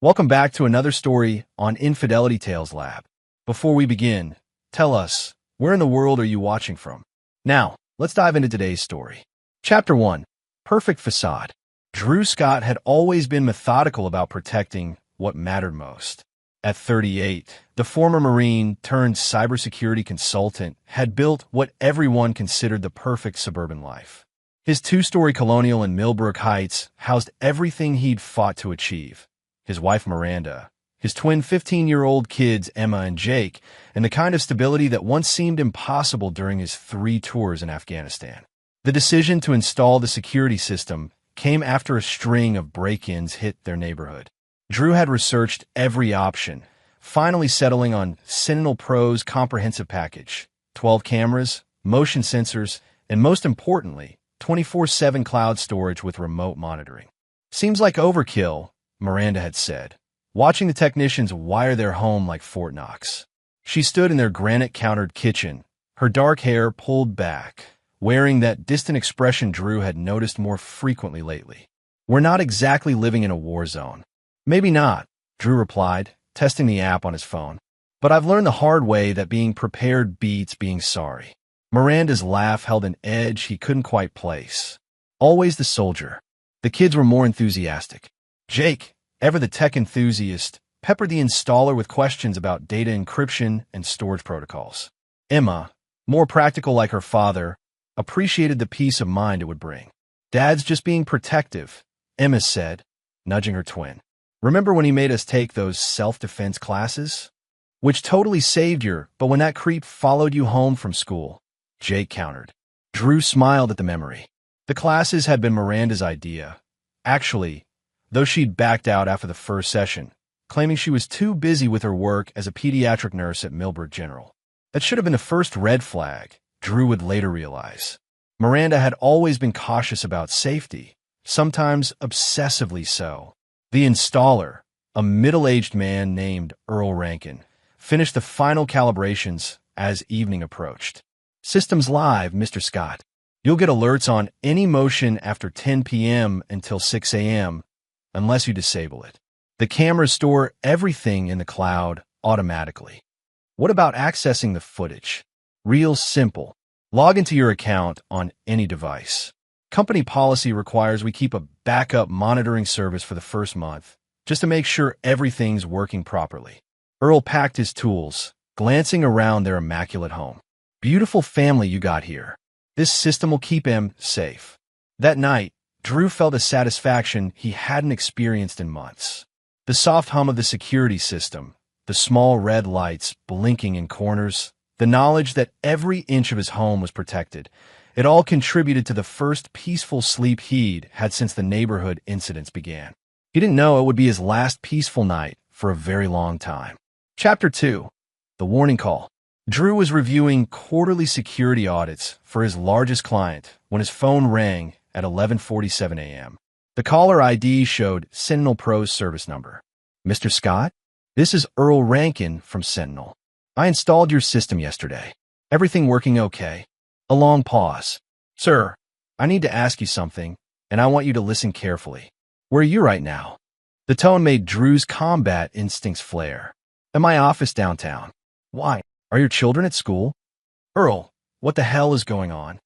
Welcome back to another story on Infidelity Tales Lab. Before we begin, tell us, where in the world are you watching from? Now, let's dive into today's story. Chapter 1. Perfect Facade. Drew Scott had always been methodical about protecting what mattered most. At 38, the former Marine turned cybersecurity consultant had built what everyone considered the perfect suburban life. His two-story colonial in Millbrook Heights housed everything he'd fought to achieve. His wife Miranda, his twin 15-year-old kids Emma and Jake, and the kind of stability that once seemed impossible during his 3 tours in Afghanistan. The decision to install the security system came after a string of break-ins hit their neighborhood. Drew had researched every option, finally settling on Sentinel Pro's comprehensive package: 12 cameras, motion sensors, and most importantly, 24/7 cloud storage with remote monitoring. Seems like overkill, Miranda had said, watching the technicians wire their home like Fort Knox. She stood in their granite-countered kitchen, her dark hair pulled back, wearing that distant expression Drew had noticed more frequently lately. "We're not exactly living in a war zone." "Maybe not," Drew replied, testing the app on his phone. "But I've learned the hard way that being prepared beats being sorry." Miranda's laugh held an edge he couldn't quite place. Always the soldier. The kids were more enthusiastic. Jake, ever the tech enthusiast, peppered the installer with questions about data encryption and storage protocols. Emma, more practical like her father, appreciated the peace of mind it would bring. "Dad's just being protective," Emma said, nudging her twin. "Remember when he made us take those self-defense classes? Which totally saved you, but when that creep followed you home from school," Jake countered. Drew smiled at the memory. The classes had been Miranda's idea. Actually, though she'd backed out after the first session, claiming she was too busy with her work as a pediatric nurse at Millbrook General. That should have been the first red flag, Drew would later realize. Miranda had always been cautious about safety, sometimes obsessively so. The installer, a middle-aged man named Earl Rankin, finished the final calibrations as evening approached. "Systems live, Mr. Scott. You'll get alerts on any motion after 10 p.m. until 6 a.m., unless you disable it. The cameras store everything in the cloud automatically." "What about accessing the footage?" "Real simple. Log into your account on any device. Company policy requires we keep a backup monitoring service for the first month, just to make sure everything's working properly." Earl packed his tools, glancing around their immaculate home. "Beautiful family you got here. This system will keep him safe." That night, Drew felt a satisfaction he hadn't experienced in months. The soft hum of the security system, the small red lights blinking in corners, the knowledge that every inch of his home was protected, it all contributed to the first peaceful sleep he'd had since the neighborhood incidents began. He didn't know it would be his last peaceful night for a very long time. Chapter 2. The Warning Call. Drew was reviewing quarterly security audits for his largest client when his phone rang at 11:47 a.m. The caller ID showed Sentinel Pro's service number. "Mr. Scott, this is Earl Rankin from Sentinel. I installed your system yesterday. Everything working okay?" A long pause. "Sir, I need to ask you something, and I want you to listen carefully. Where are you right now?" The tone made Drew's combat instincts flare. "At my office downtown." "Why? Are your children at school?" "Earl, what the hell is going on?"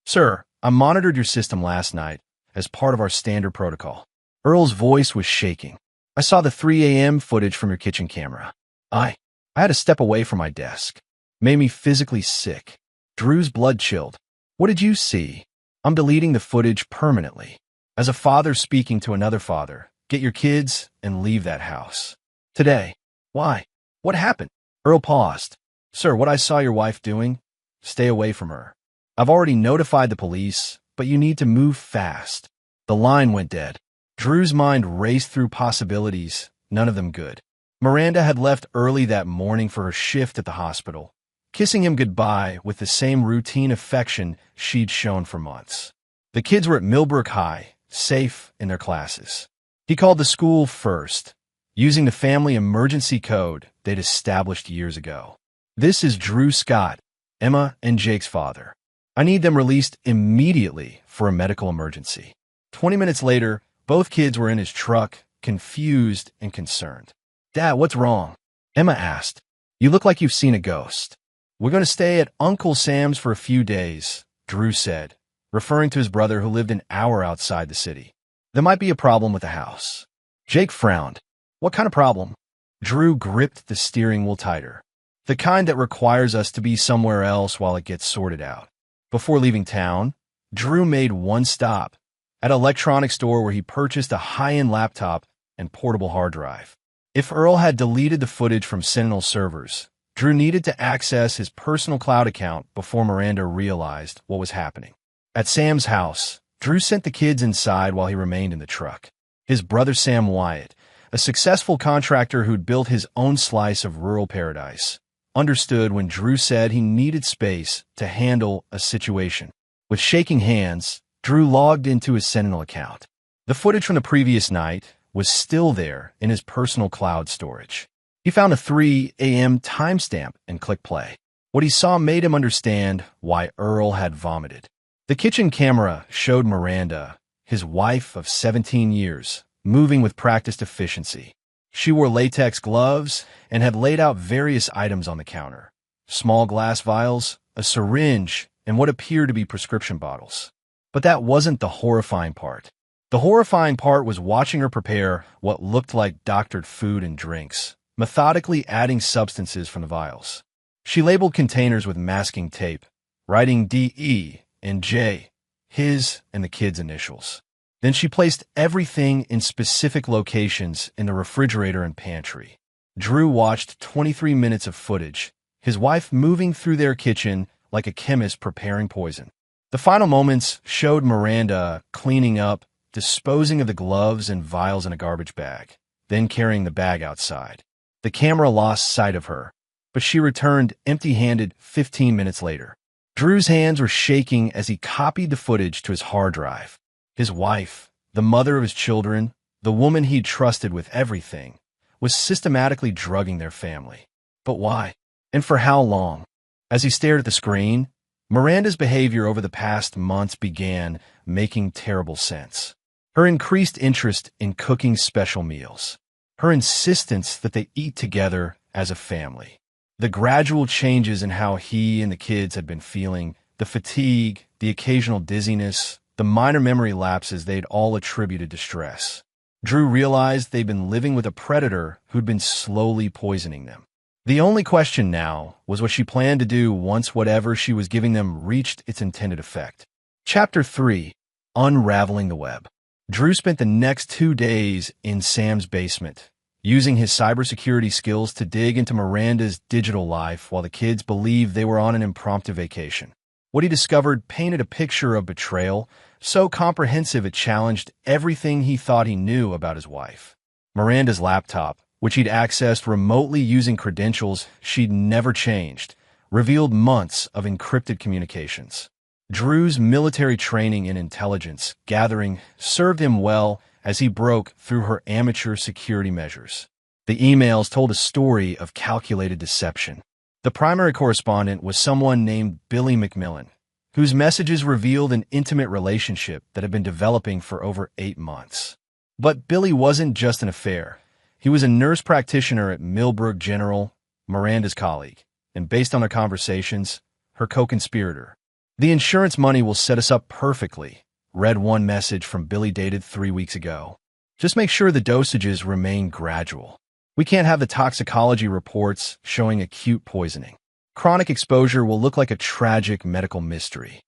"Sir, I monitored your system last night as part of our standard protocol." Earl's voice was shaking. "I saw the 3 a.m. footage from your kitchen camera. I had to step away from my desk. Made me physically sick." Drew's blood chilled. "What did you see?" "I'm deleting the footage permanently. As a father speaking to another father, get your kids and leave that house. Today." "Why? What happened?" Earl paused. "Sir, what I saw your wife doing? Stay away from her. I've already notified the police, but you need to move fast." The line went dead. Drew's mind raced through possibilities, none of them good. Miranda had left early that morning for her shift at the hospital, kissing him goodbye with the same routine affection she'd shown for months. The kids were at Millbrook High, safe in their classes. He called the school first, using the family emergency code they'd established years ago. "This is Drew Scott, Emma and Jake's father. I need them released immediately for a medical emergency." 20 minutes later, both kids were in his truck, confused and concerned. "Dad, what's wrong?" Emma asked. "You look like you've seen a ghost." "We're going to stay at Uncle Sam's for a few days," Drew said, referring to his brother who lived an hour outside the city. "There might be a problem with the house." Jake frowned. "What kind of problem?" Drew gripped the steering wheel tighter. "The kind that requires us to be somewhere else while it gets sorted out." Before leaving town, Drew made one stop at an electronics store where he purchased a high-end laptop and portable hard drive. If Earl had deleted the footage from Sentinel servers, Drew needed to access his personal cloud account before Miranda realized what was happening. At Sam's house, Drew sent the kids inside while he remained in the truck. His brother Sam Wyatt, a successful contractor who'd built his own slice of rural paradise, understood when Drew said he needed space to handle a situation. With shaking hands, Drew logged into his Sentinel account. The footage from the previous night was still there in his personal cloud storage. He found a 3 a.m. timestamp and clicked play. What he saw made him understand why Earl had vomited. The kitchen camera showed Miranda, his wife of 17 years, moving with practiced efficiency. She wore latex gloves and had laid out various items on the counter: small glass vials, a syringe, and what appeared to be prescription bottles. But that wasn't the horrifying part. The horrifying part was watching her prepare what looked like doctored food and drinks, methodically adding substances from the vials. She labeled containers with masking tape, writing D.E. and J, his and the kids' initials. Then she placed everything in specific locations in the refrigerator and pantry. Drew watched 23 minutes of footage, his wife moving through their kitchen like a chemist preparing poison. The final moments showed Miranda cleaning up, disposing of the gloves and vials in a garbage bag, then carrying the bag outside. The camera lost sight of her, but she returned empty-handed 15 minutes later. Drew's hands were shaking as he copied the footage to his hard drive. His wife, the mother of his children, the woman he'd trusted with everything, was systematically drugging their family. But why? And for how long? As he stared at the screen, Miranda's behavior over the past months began making terrible sense. Her increased interest in cooking special meals, her insistence that they eat together as a family, the gradual changes in how he and the kids had been feeling, the fatigue, the occasional dizziness, the minor memory lapses they'd all attributed to stress. Drew realized they'd been living with a predator who'd been slowly poisoning them. The only question now was what she planned to do once whatever she was giving them reached its intended effect. Chapter 3: Unraveling the Web. Drew spent the next 2 days in Sam's basement, using his cybersecurity skills to dig into Miranda's digital life while the kids believed they were on an impromptu vacation. What he discovered painted a picture of betrayal so comprehensive it challenged everything he thought he knew about his wife. Miranda's laptop, which he'd accessed remotely using credentials she'd never changed, revealed months of encrypted communications. Drew's military training and intelligence gathering served him well as he broke through her amateur security measures. The emails told a story of calculated deception. The primary correspondent was someone named Billy McMillan, whose messages revealed an intimate relationship that had been developing for over 8 months. But Billy wasn't just an affair. He was a nurse practitioner at Millbrook General, Miranda's colleague, and based on their conversations, her co-conspirator. "The insurance money will set us up perfectly," read one message from Billy dated 3 weeks ago. "Just make sure the dosages remain gradual. We can't have the toxicology reports showing acute poisoning. Chronic exposure will look like a tragic medical mystery."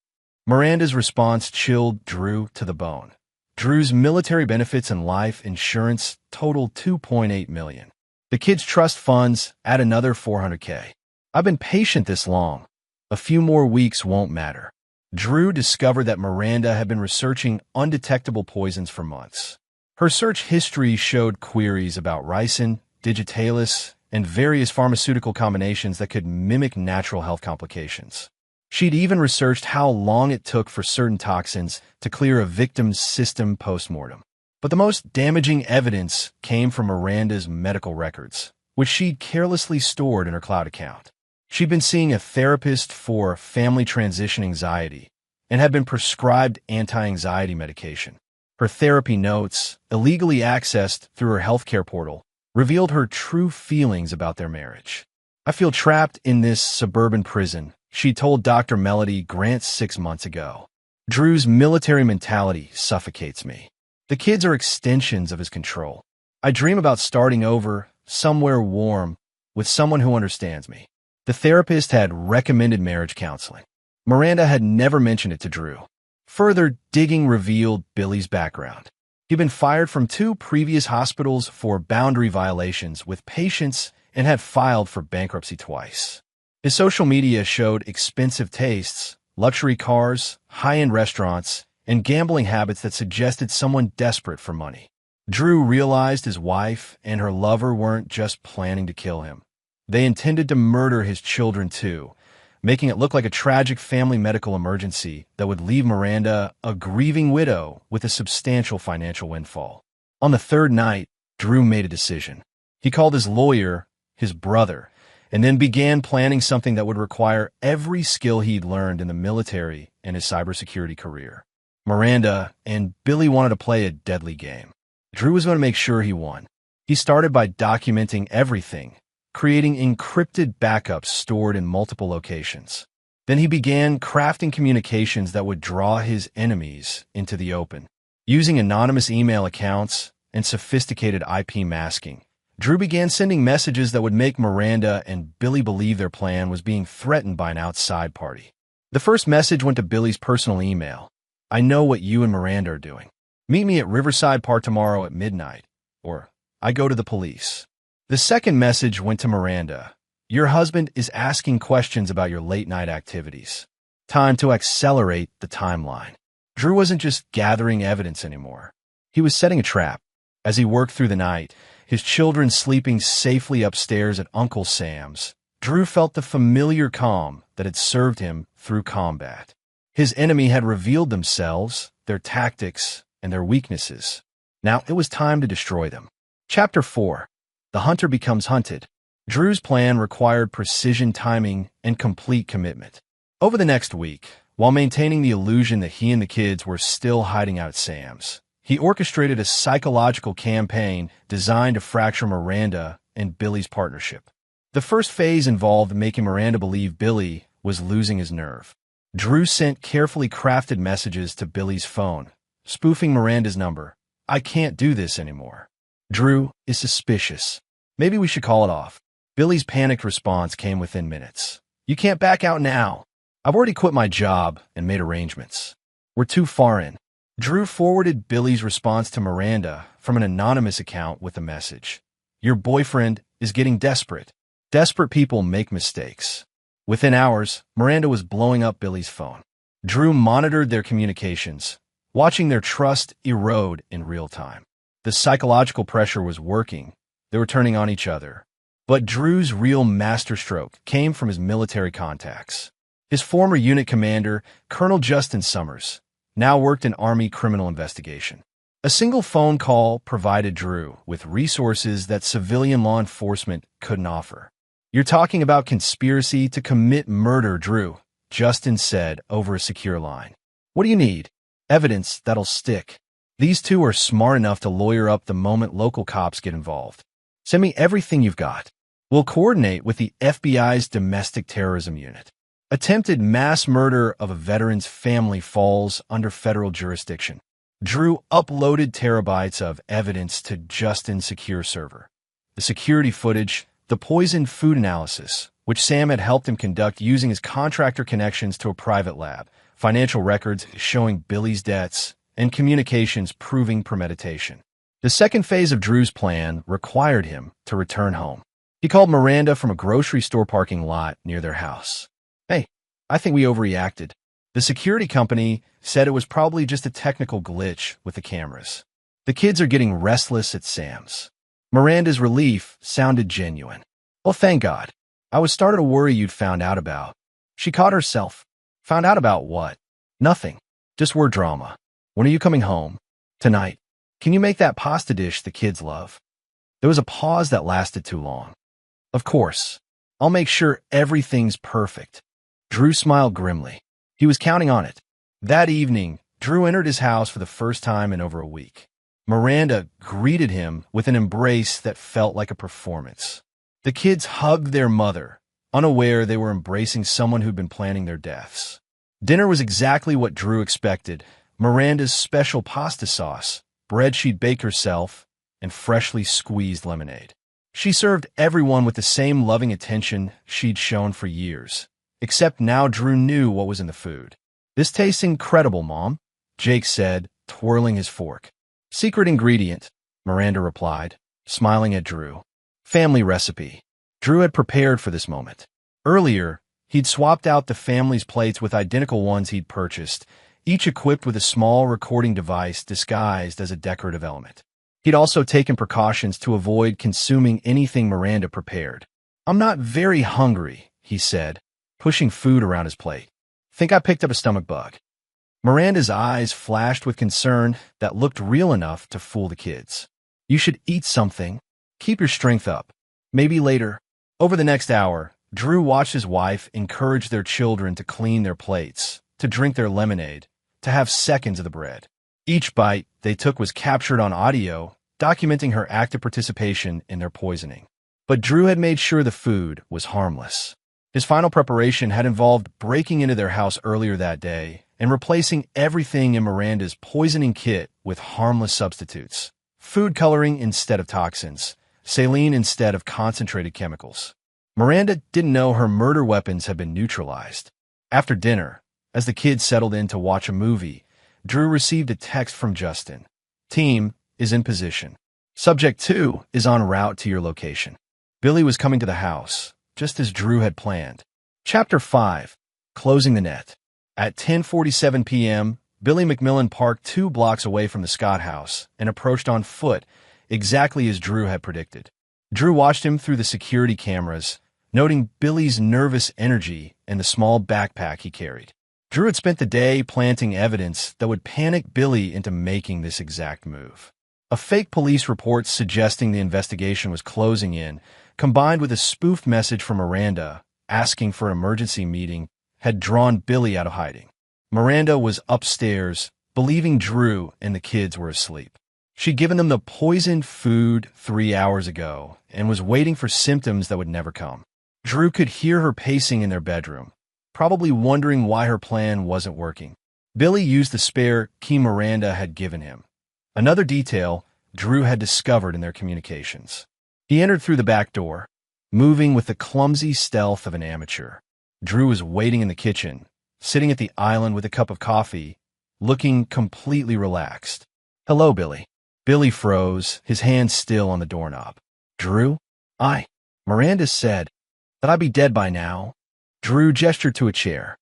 Miranda's response chilled Drew to the bone. Drew's military benefits and life insurance totaled $2.8 million. The kids' trust funds add another $400K. "I've been patient this long. A few more weeks won't matter." Drew discovered that Miranda had been researching undetectable poisons for months. Her search history showed queries about ricin, digitalis, and various pharmaceutical combinations that could mimic natural health complications. She'd even researched how long it took for certain toxins to clear a victim's system post-mortem. But the most damaging evidence came from Miranda's medical records, which she'd carelessly stored in her cloud account. She'd been seeing a therapist for family transition anxiety and had been prescribed anti-anxiety medication. Her therapy notes, illegally accessed through her healthcare portal, revealed her true feelings about their marriage. "I feel trapped in this suburban prison," she told Dr. Melody Grant 6 months ago. "Drew's military mentality suffocates me. The kids are extensions of his control. I dream about starting over, somewhere warm, with someone who understands me." The therapist had recommended marriage counseling. Miranda had never mentioned it to Drew. Further digging revealed Billy's background. He'd been fired from 2 previous hospitals for boundary violations with patients and had filed for bankruptcy twice. His social media showed expensive tastes, luxury cars, high-end restaurants, and gambling habits that suggested someone desperate for money. Drew realized his wife and her lover weren't just planning to kill him. They intended to murder his children too, making it look like a tragic family medical emergency that would leave Miranda a grieving widow with a substantial financial windfall. On the 3rd night, Drew made a decision. He called his lawyer, his brother, and then began planning something that would require every skill he'd learned in the military and his cybersecurity career. Miranda and Billy wanted to play a deadly game. Drew was going to make sure he won. He started by documenting everything, creating encrypted backups stored in multiple locations. Then he began crafting communications that would draw his enemies into the open. Using anonymous email accounts and sophisticated IP masking, Drew began sending messages that would make Miranda and Billy believe their plan was being threatened by an outside party. The first message went to Billy's personal email. "I know what you and Miranda are doing. Meet me at Riverside Park tomorrow at midnight," or "I go to the police." The second message went to Miranda. "Your husband is asking questions about your late-night activities. Time to accelerate the timeline." Drew wasn't just gathering evidence anymore. He was setting a trap. As he worked through the night, his children sleeping safely upstairs at Uncle Sam's, Drew felt the familiar calm that had served him through combat. His enemy had revealed themselves, their tactics, and their weaknesses. Now it was time to destroy them. Chapter 4. The Hunter Becomes Hunted. Drew's plan required precision timing and complete commitment. Over the next week, while maintaining the illusion that he and the kids were still hiding out at Sam's, he orchestrated a psychological campaign designed to fracture Miranda and Billy's partnership. The first phase involved making Miranda believe Billy was losing his nerve. Drew sent carefully crafted messages to Billy's phone, spoofing Miranda's number. "I can't do this anymore. Drew is suspicious. Maybe we should call it off." Billy's panicked response came within minutes. "You can't back out now. I've already quit my job and made arrangements. We're too far in." Drew forwarded Billy's response to Miranda from an anonymous account with a message. "Your boyfriend is getting desperate. Desperate people make mistakes." Within hours, Miranda was blowing up Billy's phone. Drew monitored their communications, watching their trust erode in real time. The psychological pressure was working. They were turning on each other. But Drew's real masterstroke came from his military contacts. His former unit commander, Colonel Justin Summers, now worked in Army criminal investigation. A single phone call provided Drew with resources that civilian law enforcement couldn't offer. "You're talking about conspiracy to commit murder, Drew," Justin said over a secure line. "What do you need?" "Evidence that'll stick. These two are smart enough to lawyer up the moment local cops get involved. Send me everything you've got. We'll coordinate with the FBI's domestic terrorism unit." Attempted mass murder of a veteran's family falls under federal jurisdiction. Drew uploaded terabytes of evidence to Justin's secure server. The security footage, the poisoned food analysis, which Sam had helped him conduct using his contractor connections to a private lab, financial records showing Billy's debts, and communications proving premeditation. The second phase of Drew's plan required him to return home. He called Miranda from a grocery store parking lot near their house. "Hey, I think we overreacted." The security company said it was probably just a technical glitch with the cameras. "The kids are getting restless at Sam's." Miranda's relief sounded genuine. "Well, thank God. I was starting to worry you'd found out about." She caught herself. "Found out about what?" "Nothing. Just word drama. When are you coming home?" "Tonight. Can you make that pasta dish the kids love?" There was a pause that lasted too long. "Of course. I'll make sure everything's perfect." Drew smiled grimly. He was counting on it. That evening, Drew entered his house for the first time in over a week. Miranda greeted him with an embrace that felt like a performance. The kids hugged their mother, unaware they were embracing someone who'd been planning their deaths. Dinner was exactly what Drew expected: Miranda's special pasta sauce, bread she'd bake herself, and freshly squeezed lemonade. She served everyone with the same loving attention she'd shown for years, except now Drew knew what was in the food. "This tastes incredible, Mom," Jake said, twirling his fork. "Secret ingredient," Miranda replied, smiling at Drew. "Family recipe." Drew had prepared for this moment. Earlier, he'd swapped out the family's plates with identical ones he'd purchased, each equipped with a small recording device disguised as a decorative element. He'd also taken precautions to avoid consuming anything Miranda prepared. "I'm not very hungry," he said, pushing food around his plate. "Think I picked up a stomach bug." Miranda's eyes flashed with concern that looked real enough to fool the kids. "You should eat something. Keep your strength up. Maybe later." Over the next hour, Drew watched his wife encourage their children to clean their plates, to drink their lemonade, to have seconds of the bread. Each bite they took was captured on audio, documenting her active participation in their poisoning. But Drew had made sure the food was harmless. His final preparation had involved breaking into their house earlier that day and replacing everything in Miranda's poisoning kit with harmless substitutes: food coloring instead of toxins, saline instead of concentrated chemicals. Miranda didn't know her murder weapons had been neutralized. After dinner, as the kids settled in to watch a movie, Drew received a text from Justin. "Team is in position. Subject 2 is en route to your location." Billy was coming to the house, just as Drew had planned. Chapter 5. Closing the Net. At 10:47 p.m., Billy McMillan parked 2 blocks away from the Scott house and approached on foot, exactly as Drew had predicted. Drew watched him through the security cameras, noting Billy's nervous energy and the small backpack he carried. Drew had spent the day planting evidence that would panic Billy into making this exact move. A fake police report suggesting the investigation was closing in, combined with a spoofed message from Miranda asking for an emergency meeting, had drawn Billy out of hiding. Miranda was upstairs, believing Drew and the kids were asleep. She'd given them the poisoned food 3 hours ago and was waiting for symptoms that would never come. Drew could hear her pacing in their bedroom, probably wondering why her plan wasn't working. Billy used the spare key Miranda had given him, another detail Drew had discovered in their communications. He entered through the back door, moving with the clumsy stealth of an amateur. Drew was waiting in the kitchen, sitting at the island with a cup of coffee, looking completely relaxed. "Hello, Billy." Billy froze, his hand still on the doorknob. "Drew?" Miranda said that I'd be dead by now." Drew gestured to a chair.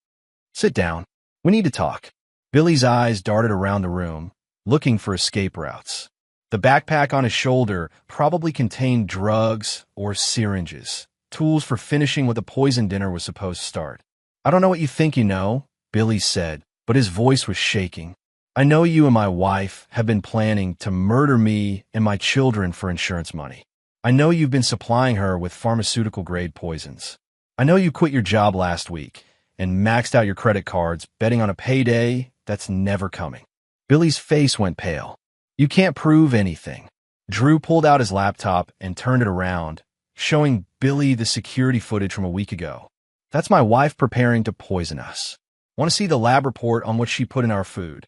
"Sit down. We need to talk." Billy's eyes darted around the room, looking for escape routes. The backpack on his shoulder probably contained drugs or syringes, tools for finishing what the poison dinner was supposed to start. "I don't know what you think you know," Billy said, but his voice was shaking. "I know you and my wife have been planning to murder me and my children for insurance money. I know you've been supplying her with pharmaceutical-grade poisons. I know you quit your job last week and maxed out your credit cards, betting on a payday that's never coming." Billy's face went pale. "You can't prove anything." Drew pulled out his laptop and turned it around, showing Billy the security footage from a week ago. "That's my wife preparing to poison us. Want to see the lab report on what she put in our food?"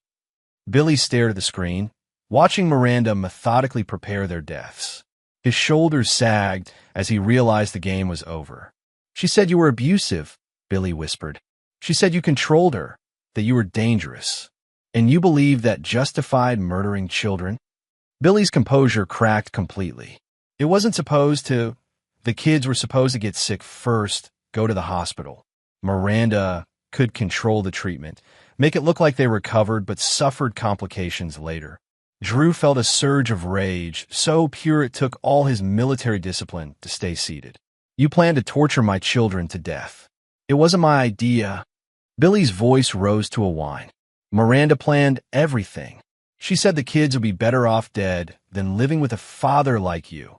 Billy stared at the screen, watching Miranda methodically prepare their deaths. His shoulders sagged as he realized the game was over. "She said you were abusive," Billy whispered. "She said you controlled her, that you were dangerous. And you believe that justified murdering children?" Billy's composure cracked completely. It wasn't supposed to. The kids were supposed to get sick first, go to the hospital. Miranda could control the treatment, make it look like they recovered but suffered complications later. Drew felt a surge of rage, so pure it took all his military discipline to stay seated. "You plan to torture my children to death. It wasn't my idea." Billy's voice rose to a whine. "Miranda planned everything. She said the kids would be better off dead than living with a father like you."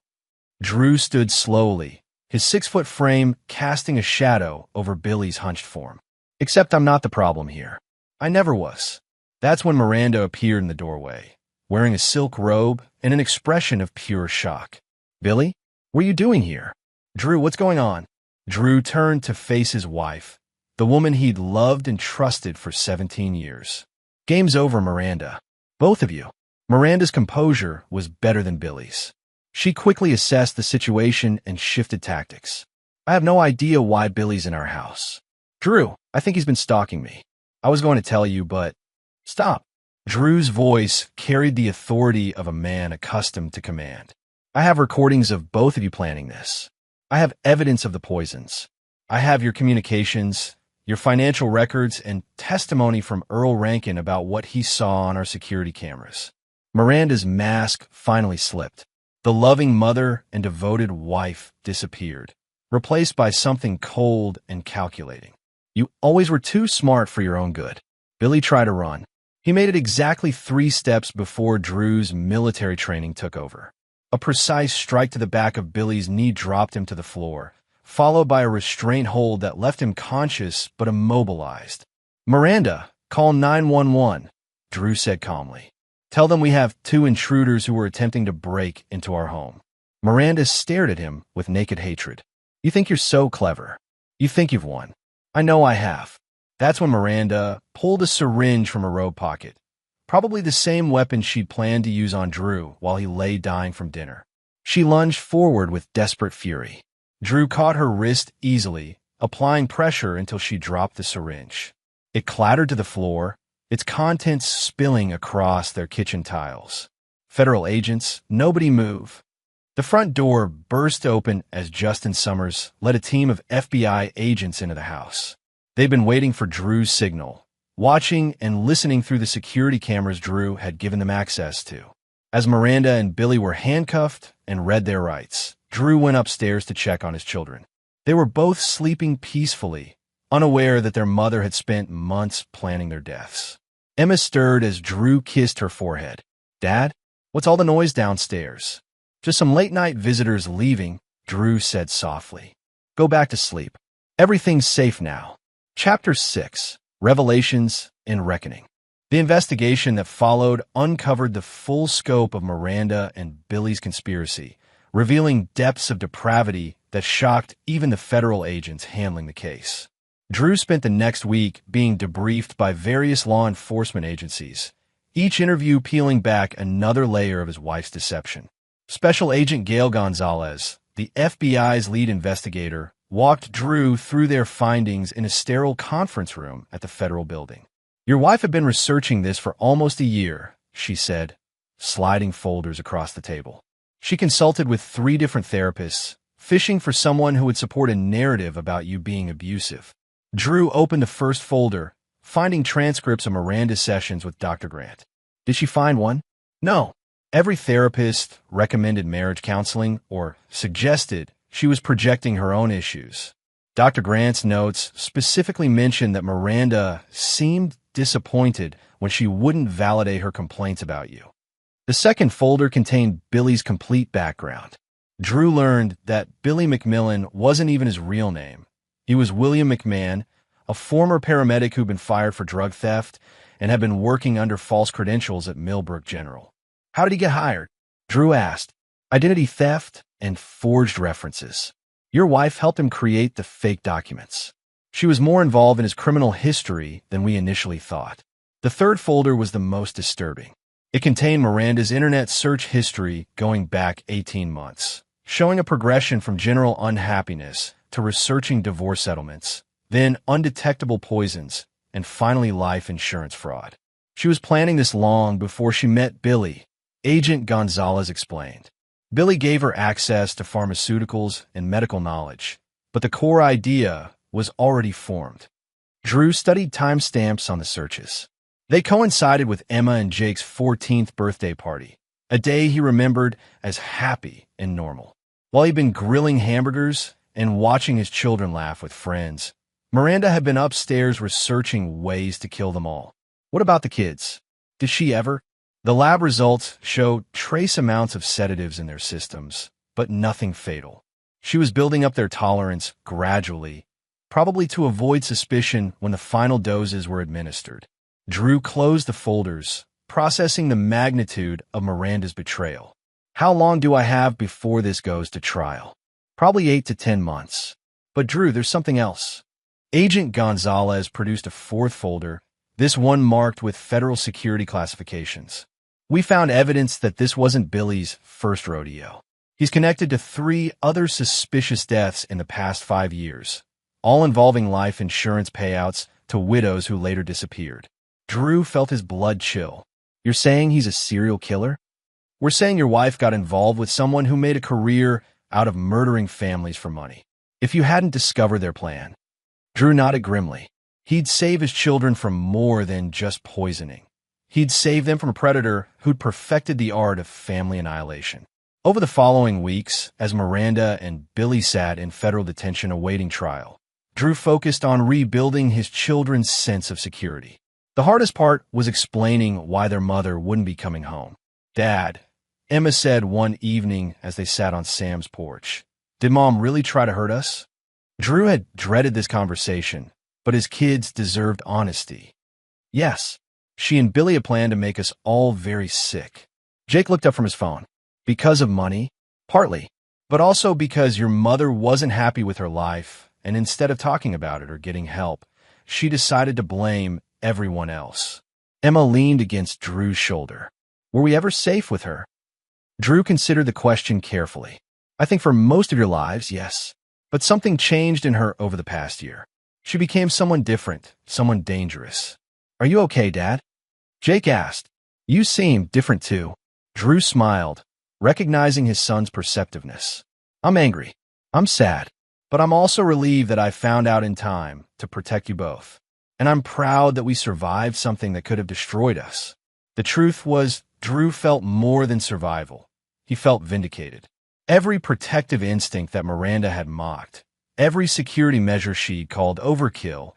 Drew stood slowly, his 6-foot frame casting a shadow over Billy's hunched form. "Except I'm not the problem here. I never was. That's when Miranda appeared in the doorway, wearing a silk robe and an expression of pure shock. "Billy, what are you doing here?" "Drew, what's going on?" Drew turned to face his wife, the woman he'd loved and trusted for 17 years. "Game's over, Miranda. Both of you." Miranda's composure was better than Billy's. She quickly assessed the situation and shifted tactics. "I have no idea why Billy's in our house. Drew, I think he's been stalking me. I was going to tell you, but..." "Stop." Drew's voice carried the authority of a man accustomed to command. "I have recordings of both of you planning this. I have evidence of the poisons. I have your communications, your financial records, and testimony from Earl Rankin about what he saw on our security cameras." Miranda's mask finally slipped. The loving mother and devoted wife disappeared, replaced by something cold and calculating. "You always were too smart for your own good." Billy tried to run. He made it exactly 3 steps before Drew's military training took over. A precise strike to the back of Billy's knee dropped him to the floor, followed by a restraint hold that left him conscious but immobilized. "Miranda, call 911, Drew said calmly. "Tell them we have 2 intruders who were attempting to break into our home." Miranda stared at him with naked hatred. "You think you're so clever. You think you've won. I know I have." That's when Miranda pulled a syringe from her robe pocket, probably the same weapon she'd planned to use on Drew while he lay dying from dinner. She lunged forward with desperate fury. Drew caught her wrist easily, applying pressure until she dropped the syringe. It clattered to the floor, its contents spilling across their kitchen tiles. "Federal agents, nobody move." The front door burst open as Justin Summers led a team of FBI agents into the house. They'd been waiting for Drew's signal, watching and listening through the security cameras Drew had given them access to. As Miranda and Billy were handcuffed and read their rights, Drew went upstairs to check on his children. They were both sleeping peacefully, unaware that their mother had spent months planning their deaths. Emma stirred as Drew kissed her forehead. "Dad, what's all the noise downstairs?" "Just some late-night visitors leaving," Drew said softly. "Go back to sleep. Everything's safe now." Chapter 6: Revelations and Reckoning. The investigation that followed uncovered the full scope of Miranda and Billy's conspiracy, revealing depths of depravity that shocked even the federal agents handling the case. Drew spent the next week being debriefed by various law enforcement agencies, each interview peeling back another layer of his wife's deception. Special Agent Gail Gonzalez, the FBI's lead investigator, walked Drew through their findings in a sterile conference room at the federal building. "Your wife had been researching this for almost a year," she said, sliding folders across the table. "She consulted with 3 different therapists, fishing for someone who would support a narrative about you being abusive." Drew opened the first folder, finding transcripts of Miranda's sessions with Dr. Grant. Did she find one? No. Every therapist recommended marriage counseling or suggested she was projecting her own issues. Dr. Grant's notes specifically mentioned that Miranda seemed disappointed when she wouldn't validate her complaints about you. The second folder contained Billy's complete background. Drew learned that Billy McMillan wasn't even his real name. He was William McMahon, a former paramedic who'd been fired for drug theft and had been working under false credentials at Millbrook General. "How did he get hired?" Drew asked. "Identity theft and forged references. Your wife helped him create the fake documents. She was more involved in his criminal history than we initially thought." The third folder was the most disturbing. It contained Miranda's internet search history going back 18 months, showing a progression from general unhappiness to researching divorce settlements, then undetectable poisons, and finally life insurance fraud. She was planning this long before she met Billy, Agent Gonzalez explained. Billy gave her access to pharmaceuticals and medical knowledge, but the core idea was already formed. Drew studied timestamps on the searches. They coincided with Emma and Jake's 14th birthday party, a day he remembered as happy and normal. While he'd been grilling hamburgers and watching his children laugh with friends, Miranda had been upstairs researching ways to kill them all. What about the kids? Did she ever? The lab results showed trace amounts of sedatives in their systems, but nothing fatal. She was building up their tolerance gradually, probably to avoid suspicion when the final doses were administered. Drew closed the folders, processing the magnitude of Miranda's betrayal. How long do I have before this goes to trial? Probably 8 to 10 months. But Drew, there's something else. Agent Gonzalez produced a fourth folder, this one marked with federal security classifications. We found evidence that this wasn't Billy's first rodeo. He's connected to 3 other suspicious deaths in the past 5 years, all involving life insurance payouts to widows who later disappeared. Drew felt his blood chill. You're saying he's a serial killer? We're saying your wife got involved with someone who made a career out of murdering families for money. If you hadn't discovered their plan. Drew nodded grimly. He'd save his children from more than just poisoning. He'd save them from a predator who'd perfected the art of family annihilation. Over the following weeks, as Miranda and Billy sat in federal detention awaiting trial, Drew focused on rebuilding his children's sense of security. The hardest part was explaining why their mother wouldn't be coming home. "Dad," Emma said one evening as they sat on Sam's porch, "did Mom really try to hurt us?" Drew had dreaded this conversation, but his kids deserved honesty. Yes, she and Billy had planned to make us all very sick. Jake looked up from his phone. Because of money? Partly, but also because your mother wasn't happy with her life, and instead of talking about it or getting help, she decided to blame everyone else. Emma leaned against Drew's shoulder. Were we ever safe with her? Drew considered the question carefully. I think for most of your lives, yes. But something changed in her over the past year. She became someone different, someone dangerous. Are you okay, Dad? Jake asked. You seem different too. Drew smiled, recognizing his son's perceptiveness. I'm angry. I'm sad. But I'm also relieved that I found out in time to protect you both. And I'm proud that we survived something that could have destroyed us. The truth was, Drew felt more than survival. He felt vindicated. Every protective instinct that Miranda had mocked, every security measure she'd called overkill,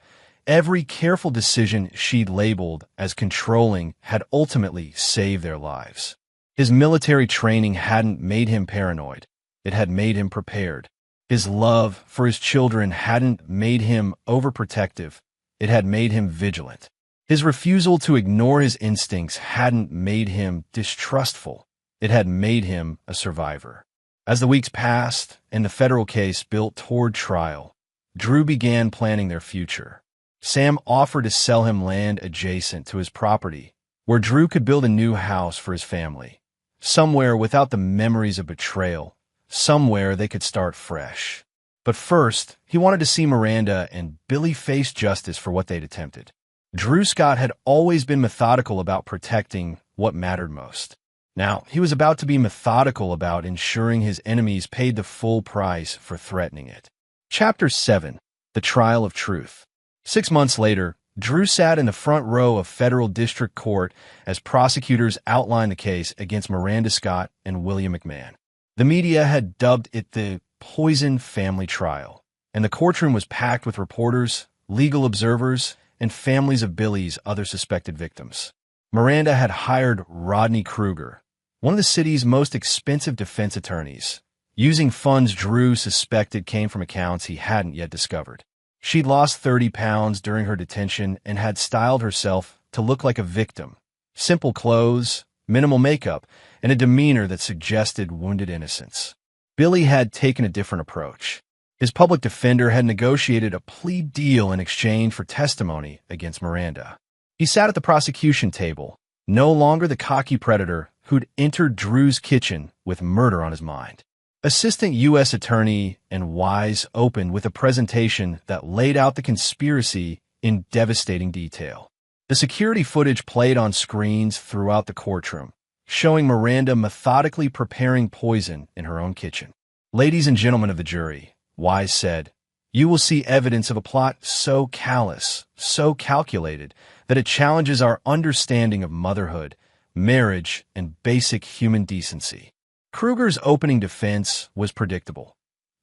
every careful decision she'd labeled as controlling had ultimately saved their lives. His military training hadn't made him paranoid. It had made him prepared. His love for his children hadn't made him overprotective. It had made him vigilant. His refusal to ignore his instincts hadn't made him distrustful. It had made him a survivor. As the weeks passed and the federal case built toward trial, Drew began planning their future. Sam offered to sell him land adjacent to his property, where Drew could build a new house for his family. Somewhere without the memories of betrayal, somewhere they could start fresh. But first, he wanted to see Miranda and Billy face justice for what they'd attempted. Drew Scott had always been methodical about protecting what mattered most. Now, he was about to be methodical about ensuring his enemies paid the full price for threatening it. Chapter 7. The Trial of Truth. 6 months later, Drew sat in the front row of federal district court as prosecutors outlined the case against Miranda Scott and William McMahon. The media had dubbed it the Poison Family Trial, and the courtroom was packed with reporters, legal observers, and families of Billy's other suspected victims. Miranda had hired Rodney Kruger, one of the city's most expensive defense attorneys, using funds Drew suspected came from accounts he hadn't yet discovered. She'd lost 30 pounds during her detention and had styled herself to look like a victim. Simple clothes, minimal makeup, and a demeanor that suggested wounded innocence. Billy had taken a different approach. His public defender had negotiated a plea deal in exchange for testimony against Miranda. He sat at the prosecution table, no longer the cocky predator who'd entered Drew's kitchen with murder on his mind. Assistant U.S. Attorney and Wise opened with a presentation that laid out the conspiracy in devastating detail. The security footage played on screens throughout the courtroom, showing Miranda methodically preparing poison in her own kitchen. Ladies and gentlemen of the jury, Wise said, you will see evidence of a plot so callous, so calculated, that it challenges our understanding of motherhood, marriage, and basic human decency. Kruger's opening defense was predictable.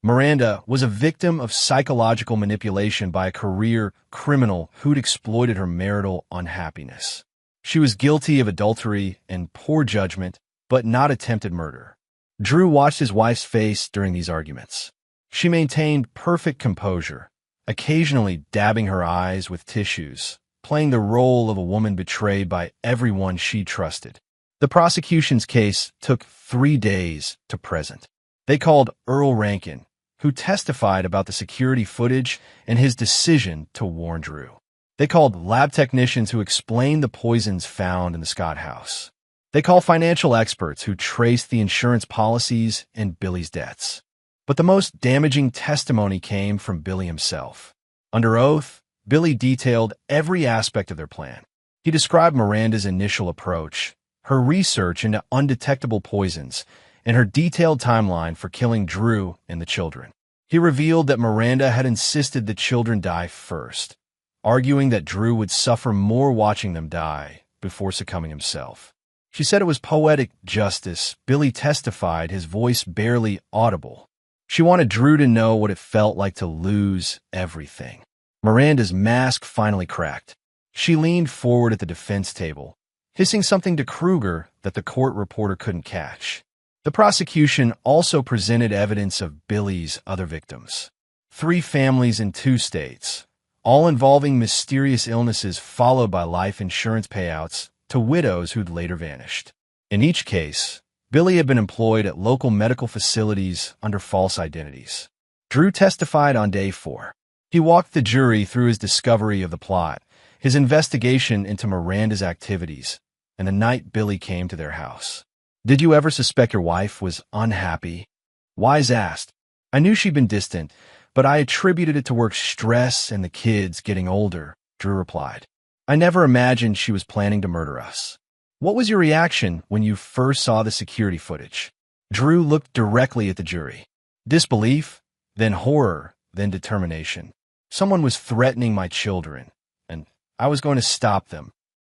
Miranda was a victim of psychological manipulation by a career criminal who'd exploited her marital unhappiness. She was guilty of adultery and poor judgment, but not attempted murder. Drew watched his wife's face during these arguments. She maintained perfect composure, occasionally dabbing her eyes with tissues, playing the role of a woman betrayed by everyone she trusted. The prosecution's case took 3 days to present. They called Earl Rankin, who testified about the security footage and his decision to warn Drew. They called lab technicians who explained the poisons found in the Scott house. They called financial experts who traced the insurance policies and Billy's debts. But the most damaging testimony came from Billy himself. Under oath, Billy detailed every aspect of their plan. He described Miranda's initial approach, her research into undetectable poisons, and her detailed timeline for killing Drew and the children. He revealed that Miranda had insisted the children die first, arguing that Drew would suffer more watching them die before succumbing himself. She said it was poetic justice. Billy testified, his voice barely audible. She wanted Drew to know what it felt like to lose everything. Miranda's mask finally cracked. She leaned forward at the defense table, hissing something to Kruger that the court reporter couldn't catch. The prosecution also presented evidence of Billy's other victims. 3 families in 2 states, all involving mysterious illnesses followed by life insurance payouts to widows who'd later vanished. In each case, Billy had been employed at local medical facilities under false identities. Drew testified on day 4. He walked the jury through his discovery of the plot, his investigation into Miranda's activities, and the night Billy came to their house. "Did you ever suspect your wife was unhappy?" Wise asked. "I knew she'd been distant, but I attributed it to work stress and the kids getting older," Drew replied. "I never imagined she was planning to murder us." "What was your reaction when you first saw the security footage?" Drew looked directly at the jury. "Disbelief, then horror, then determination. Someone was threatening my children, and I was going to stop them."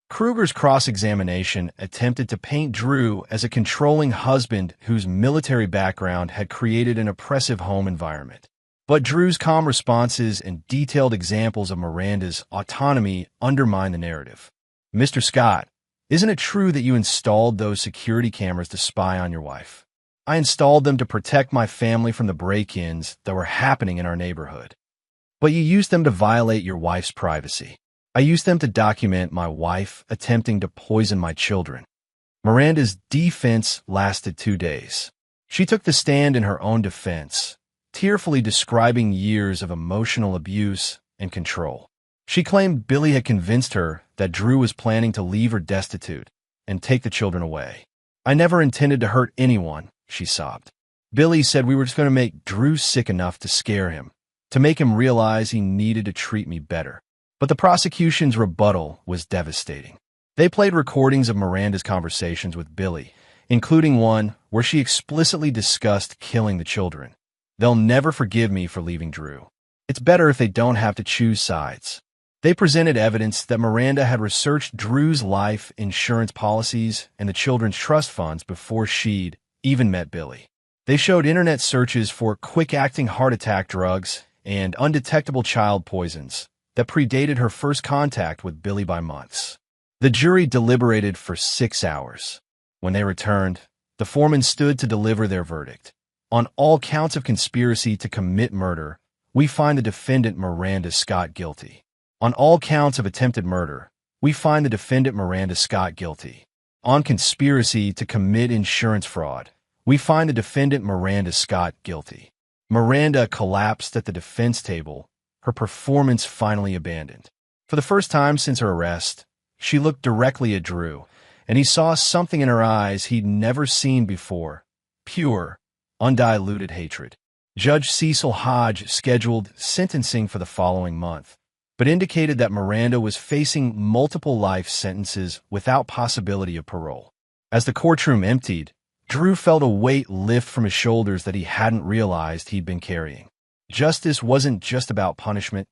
Kruger's cross-examination attempted to paint Drew as a controlling husband whose military background had created an oppressive home environment. But Drew's calm responses and detailed examples of Miranda's autonomy undermined the narrative. "Mr. Scott, isn't it true that you installed those security cameras to spy on your wife?" "I installed them to protect my family from the break-ins that were happening in our neighborhood." "But you used them to violate your wife's privacy." "I used them to document my wife attempting to poison my children." Miranda's defense lasted 2 days. She took the stand in her own defense, tearfully describing years of emotional abuse and control. She claimed Billy had convinced her that Drew was planning to leave her destitute and take the children away. "I never intended to hurt anyone," she sobbed. "Billy said we were just going to make Drew sick enough to scare him, to make him realize he needed to treat me better." But the prosecution's rebuttal was devastating. They played recordings of Miranda's conversations with Billy, including one where she explicitly discussed killing the children. "They'll never forgive me for leaving Drew. It's better if they don't have to choose sides." They presented evidence that Miranda had researched Drew's life insurance policies and the children's trust funds before she'd even met Billy. They showed internet searches for quick-acting heart attack drugs and undetectable child poisons that predated her first contact with Billy by months. The jury deliberated for 6 hours. When they returned, the foreman stood to deliver their verdict. "On all counts of conspiracy to commit murder, we find the defendant Miranda Scott guilty. On all counts of attempted murder, we find the defendant Miranda Scott guilty. On conspiracy to commit insurance fraud, we find the defendant Miranda Scott guilty." Miranda collapsed at the defense table, her performance finally abandoned. For the first time since her arrest, she looked directly at Drew, and he saw something in her eyes he'd never seen before: pure, undiluted hatred. Judge Cecil Hodge scheduled sentencing for the following month, but indicated that Miranda was facing multiple life sentences without possibility of parole. As the courtroom emptied, Drew felt a weight lift from his shoulders that he hadn't realized he'd been carrying. Justice wasn't just about punishment,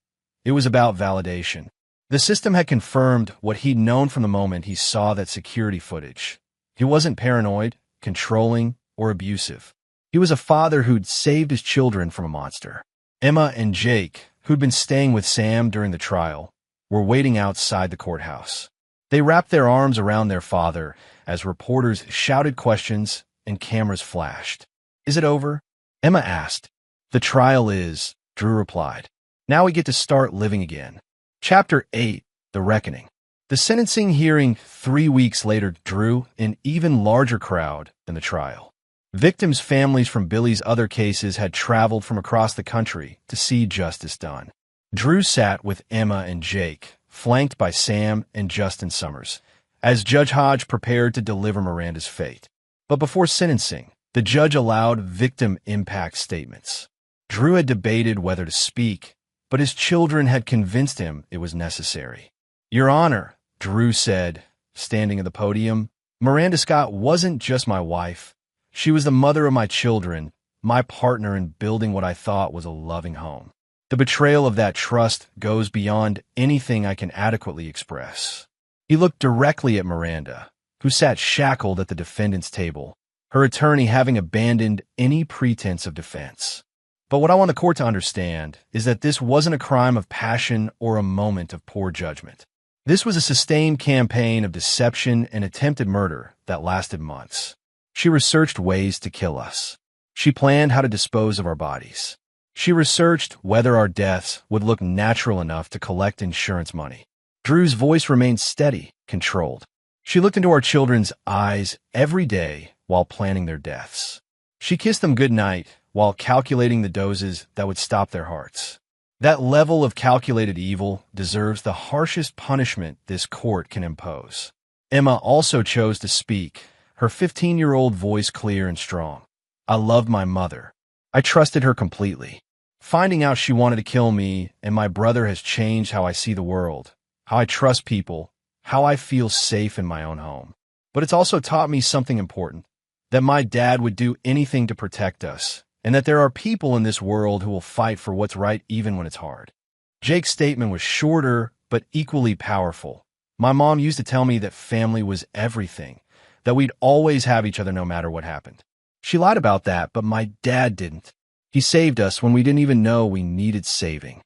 it was about validation. The system had confirmed what he'd known from the moment he saw that security footage. He wasn't paranoid, controlling, or abusive. He was a father who'd saved his children from a monster. Emma and Jake, who'd been staying with Sam during the trial, were waiting outside the courthouse. They wrapped their arms around their father as reporters shouted questions and cameras flashed. "Is it over?" Emma asked. "The trial is," Drew replied. "Now we get to start living again." Chapter 8. The Reckoning. The sentencing hearing 3 weeks later drew an even larger crowd than the trial. Victims' families from Billy's other cases had traveled from across the country to see justice done. Drew sat with Emma and Jake, flanked by Sam and Justin Summers, as Judge Hodge prepared to deliver Miranda's fate. But before sentencing, the judge allowed victim impact statements. Drew had debated whether to speak, but his children had convinced him it was necessary. "Your Honor," Drew said, standing at the podium, "Miranda Scott wasn't just my wife. She was the mother of my children, my partner in building what I thought was a loving home. The betrayal of that trust goes beyond anything I can adequately express." He looked directly at Miranda, who sat shackled at the defendant's table, her attorney having abandoned any pretense of defense. But what I want the court to understand is that this wasn't a crime of passion or a moment of poor judgment. This was a sustained campaign of deception and attempted murder that lasted months. She researched ways to kill us. She planned how to dispose of our bodies. She researched whether our deaths would look natural enough to collect insurance money. Drew's voice remained steady, controlled. She looked into our children's eyes every day while planning their deaths. She kissed them goodnight while calculating the doses that would stop their hearts. That level of calculated evil deserves the harshest punishment this court can impose. Emma also chose to speak, her 15-year-old voice clear and strong. "I loved my mother. I trusted her completely. Finding out she wanted to kill me and my brother has changed how I see the world, how I trust people, how I feel safe in my own home. But it's also taught me something important, that my dad would do anything to protect us, and that there are people in this world who will fight for what's right even when it's hard." Jake's statement was shorter but equally powerful. "My mom used to tell me that family was everything, that we'd always have each other no matter what happened. She lied about that, but my dad didn't. He saved us when we didn't even know we needed saving."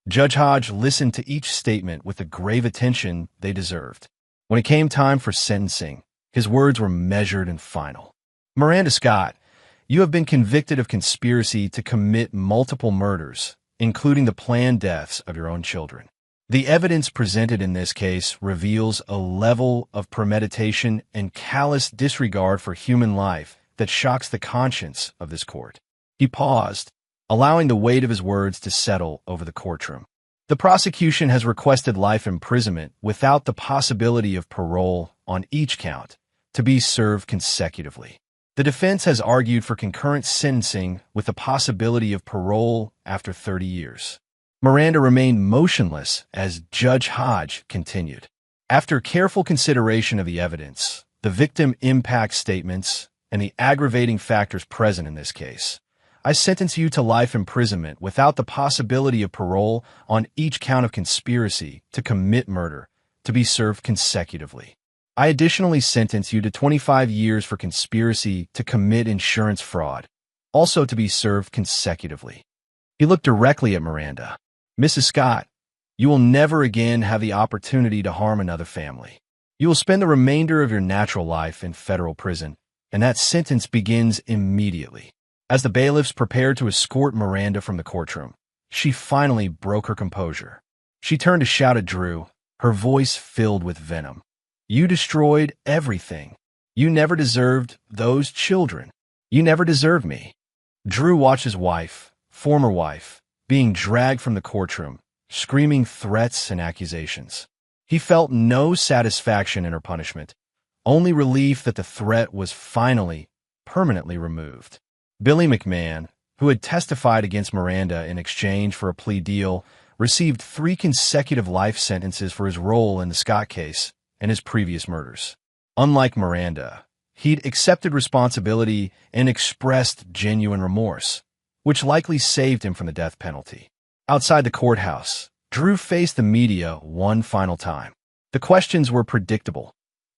Judge Hodge listened to each statement with the grave attention they deserved. When it came time for sentencing, his words were measured and final. "Miranda Scott, you have been convicted of conspiracy to commit multiple murders, including the planned deaths of your own children. The evidence presented in this case reveals a level of premeditation and callous disregard for human life that shocks the conscience of this court." He paused, allowing the weight of his words to settle over the courtroom. "The prosecution has requested life imprisonment without the possibility of parole on each count, to be served consecutively. The defense has argued for concurrent sentencing with the possibility of parole after 30 years. Miranda remained motionless as Judge Hodge continued. "After careful consideration of the evidence, the victim impact statements, and the aggravating factors present in this case, I sentence you to life imprisonment without the possibility of parole on each count of conspiracy to commit murder, to be served consecutively. I additionally sentence you to 25 years for conspiracy to commit insurance fraud, also to be served consecutively." He looked directly at Miranda. "Mrs. Scott, you will never again have the opportunity to harm another family. You will spend the remainder of your natural life in federal prison, and that sentence begins immediately." As the bailiffs prepared to escort Miranda from the courtroom, she finally broke her composure. She turned to shout at Drew, her voice filled with venom. "You destroyed everything. You never deserved those children. You never deserved me." Drew watched his wife, former wife, being dragged from the courtroom, screaming threats and accusations. He felt no satisfaction in her punishment, only relief that the threat was finally, permanently removed. Billy McMahon, who had testified against Miranda in exchange for a plea deal, received 3 consecutive life sentences for his role in the Scott case and his previous murders. Unlike Miranda, he'd accepted responsibility and expressed genuine remorse, which likely saved him from the death penalty. Outside the courthouse, Drew faced the media one final time. The questions were predictable.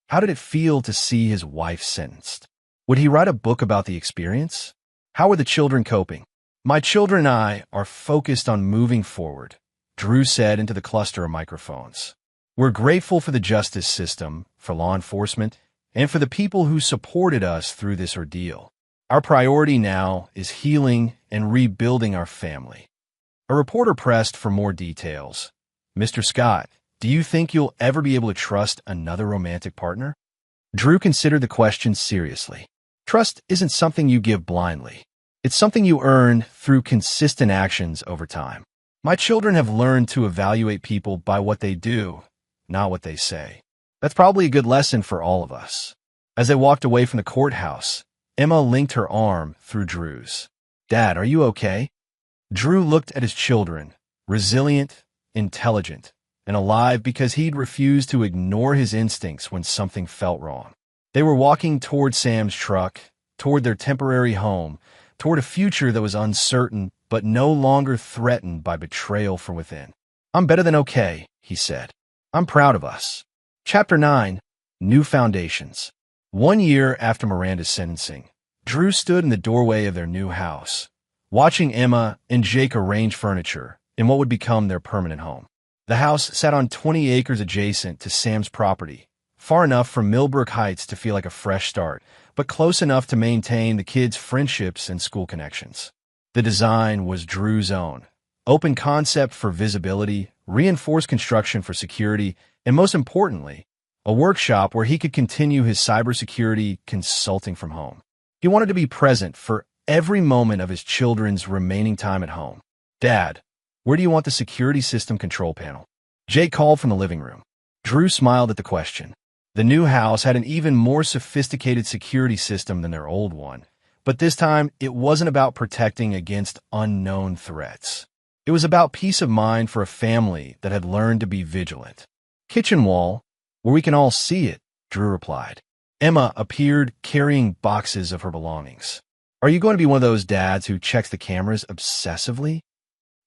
How did it feel to see his wife sentenced? Would he write a book about the experience? How were the children coping? "My children and I are focused on moving forward," Drew said into the cluster of microphones. "We're grateful for the justice system, for law enforcement, and for the people who supported us through this ordeal. Our priority now is healing and rebuilding our family." A reporter pressed for more details. "Mr. Scott, Do you think you'll ever be able to trust another romantic partner? Drew considered the question seriously. Trust isn't something you give blindly. It's something you earn through consistent actions over time. My children have learned to evaluate people by what they do, not what they say. That's probably a good lesson for all of us. As they walked away from the courthouse, Emma linked her arm through Drew's. Dad, are you okay? Drew looked at his children, resilient, intelligent, and alive because he'd refused to ignore his instincts when something felt wrong. They were walking toward Sam's truck, toward their temporary home, toward a future that was uncertain but no longer threatened by betrayal from within. I'm better than okay, he said. I'm proud of us. Chapter 9, New Foundations. 1 year after Miranda's sentencing, Drew stood in the doorway of their new house, watching Emma and Jake arrange furniture in what would become their permanent home. The house sat on 20 acres adjacent to Sam's property, far enough from Millbrook Heights to feel like a fresh start, but close enough to maintain the kids' friendships and school connections. The design was Drew's own. Open concept for visibility, reinforced construction for security, and most importantly, a workshop where he could continue his cybersecurity consulting from home. He wanted to be present for every moment of his children's remaining time at home. Dad, where do you want the security system control panel? Jake called from the living room. Drew smiled at the question. The new house had an even more sophisticated security system than their old one, but this time it wasn't about protecting against unknown threats. It was about peace of mind for a family that had learned to be vigilant. Kitchen wall, where we can all see it, Drew replied. Emma appeared carrying boxes of her belongings. Are you going to be one of those dads who checks the cameras obsessively?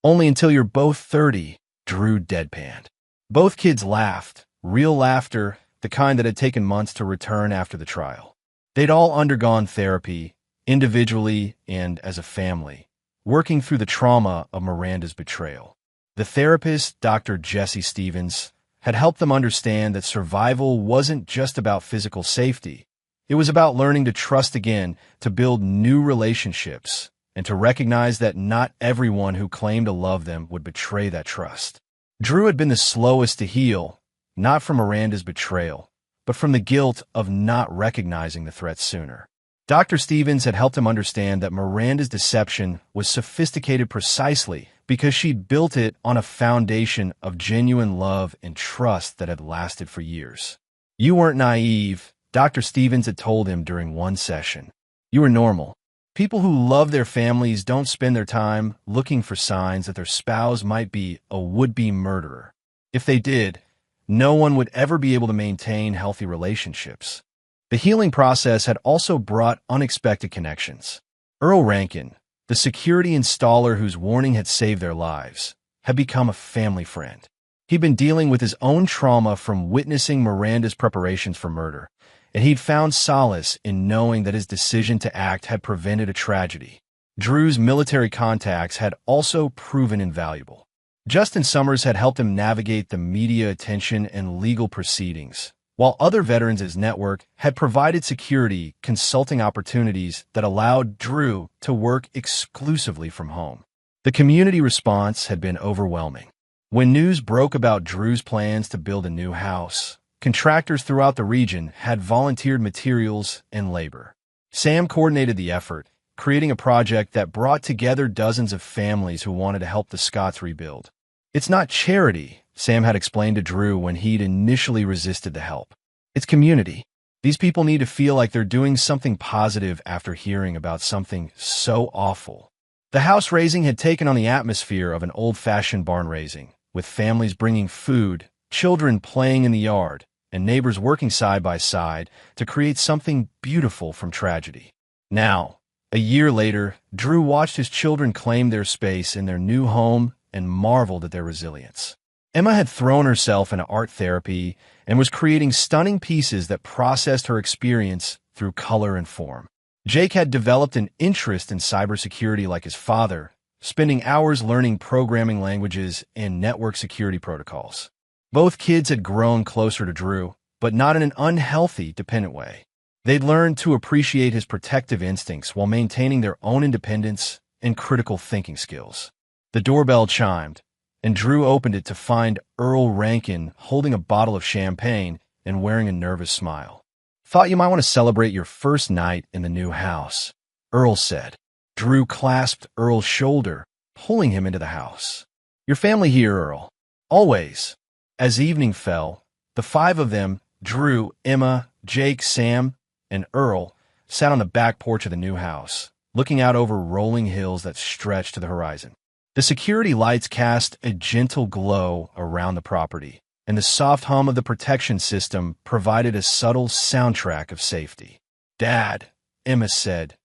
Only until you're both 30, Drew deadpanned. Both kids laughed, real laughter, the kind that had taken months to return after the trial. They'd all undergone therapy, individually and as a family, working through the trauma of Miranda's betrayal. The therapist, Dr. Jesse Stevens, had helped them understand that survival wasn't just about physical safety. It was about learning to trust again, to build new relationships, and to recognize that not everyone who claimed to love them would betray that trust. Drew had been the slowest to heal, not from Miranda's betrayal, but from the guilt of not recognizing the threat sooner. Dr. Stevens had helped him understand that Miranda's deception was sophisticated precisely because she'd built it on a foundation of genuine love and trust that had lasted for years. You weren't naive, Dr. Stevens had told him during one session. You were normal. People who love their families don't spend their time looking for signs that their spouse might be a would-be murderer. If they did, no one would ever be able to maintain healthy relationships. The healing process had also brought unexpected connections. Earl Rankin, the security installer whose warning had saved their lives, had become a family friend. He'd been dealing with his own trauma from witnessing Miranda's preparations for murder, and he'd found solace in knowing that his decision to act had prevented a tragedy. Drew's military contacts had also proven invaluable. Justin Summers had helped him navigate the media attention and legal proceedings, while other veterans in his network had provided security consulting opportunities that allowed Drew to work exclusively from home. The community response had been overwhelming. When news broke about Drew's plans to build a new house, contractors throughout the region had volunteered materials and labor. Sam coordinated the effort, creating a project that brought together dozens of families who wanted to help the Scotts rebuild. It's not charity, Sam had explained to Drew when he'd initially resisted the help. It's community. These people need to feel like they're doing something positive after hearing about something so awful. The house raising had taken on the atmosphere of an old-fashioned barn raising, with families bringing food, children playing in the yard, and neighbors working side by side to create something beautiful from tragedy. Now, a year later, Drew watched his children claim their space in their new home and marveled at their resilience. Emma had thrown herself into art therapy and was creating stunning pieces that processed her experience through color and form. Jake had developed an interest in cybersecurity like his father, spending hours learning programming languages and network security protocols. Both kids had grown closer to Drew, but not in an unhealthy, dependent way. They'd learned to appreciate his protective instincts while maintaining their own independence and critical thinking skills. The doorbell chimed, and Drew opened it to find Earl Rankin holding a bottle of champagne and wearing a nervous smile. "Thought you might want to celebrate your first night in the new house," Earl said. Drew clasped Earl's shoulder, pulling him into the house. "Your family here, Earl. Always." As evening fell, the five of them, Drew, Emma, Jake, Sam, and Earl, sat on the back porch of the new house, looking out over rolling hills that stretched to the horizon. The security lights cast a gentle glow around the property, and the soft hum of the protection system provided a subtle soundtrack of safety. "Dad," Emma said,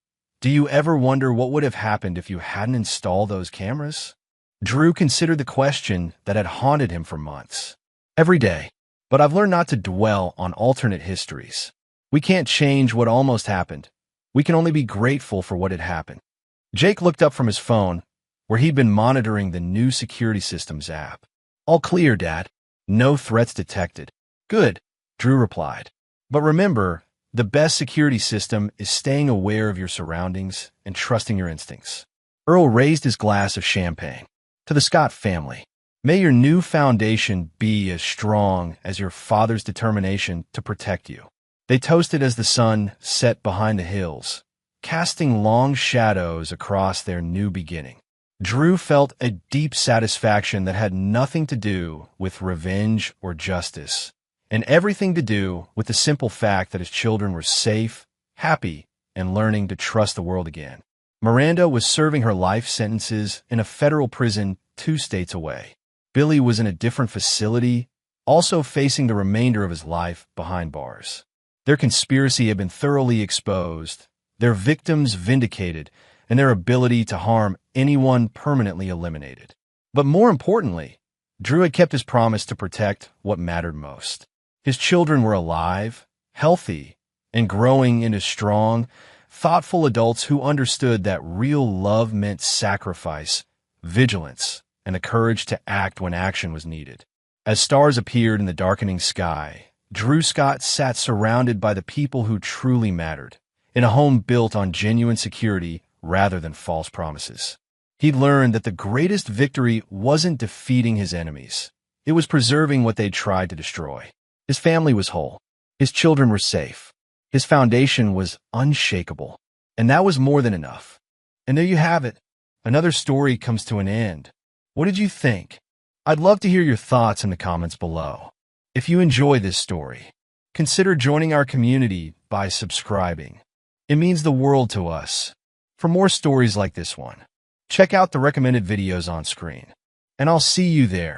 "do you ever wonder what would have happened if you hadn't installed those cameras?" Drew considered the question that had haunted him for months. "Every day. But I've learned not to dwell on alternate histories. We can't change what almost happened. We can only be grateful for what had happened." Jake looked up from his phone, where he'd been monitoring the new security systems app. "All clear, Dad. No threats detected." "Good," Drew replied. "But remember, the best security system is staying aware of your surroundings and trusting your instincts." Earl raised his glass of champagne. "To the Scott family. May your new foundation be as strong as your father's determination to protect you." They toasted as the sun set behind the hills, casting long shadows across their new beginning. Drew felt a deep satisfaction that had nothing to do with revenge or justice, and everything to do with the simple fact that his children were safe, happy, and learning to trust the world again. Miranda was serving her life sentences in a federal prison 2 states away. Billy was in a different facility, also facing the remainder of his life behind bars. Their conspiracy had been thoroughly exposed, their victims vindicated, and their ability to harm anyone permanently eliminated. But more importantly, Drew had kept his promise to protect what mattered most. His children were alive, healthy, and growing into strong, thoughtful adults who understood that real love meant sacrifice, vigilance, and the courage to act when action was needed. As stars appeared in the darkening sky, Drew Scott sat surrounded by the people who truly mattered, in a home built on genuine security rather than false promises. He'd learned that the greatest victory wasn't defeating his enemies. It was preserving what they'd tried to destroy. His family was whole. His children were safe. His foundation was unshakable. And that was more than enough. And there you have it. Another story comes to an end. What did you think? I'd love to hear your thoughts in the comments below. If you enjoy this story, consider joining our community by subscribing. It means the world to us. For more stories like this one, check out the recommended videos on screen. And I'll see you there.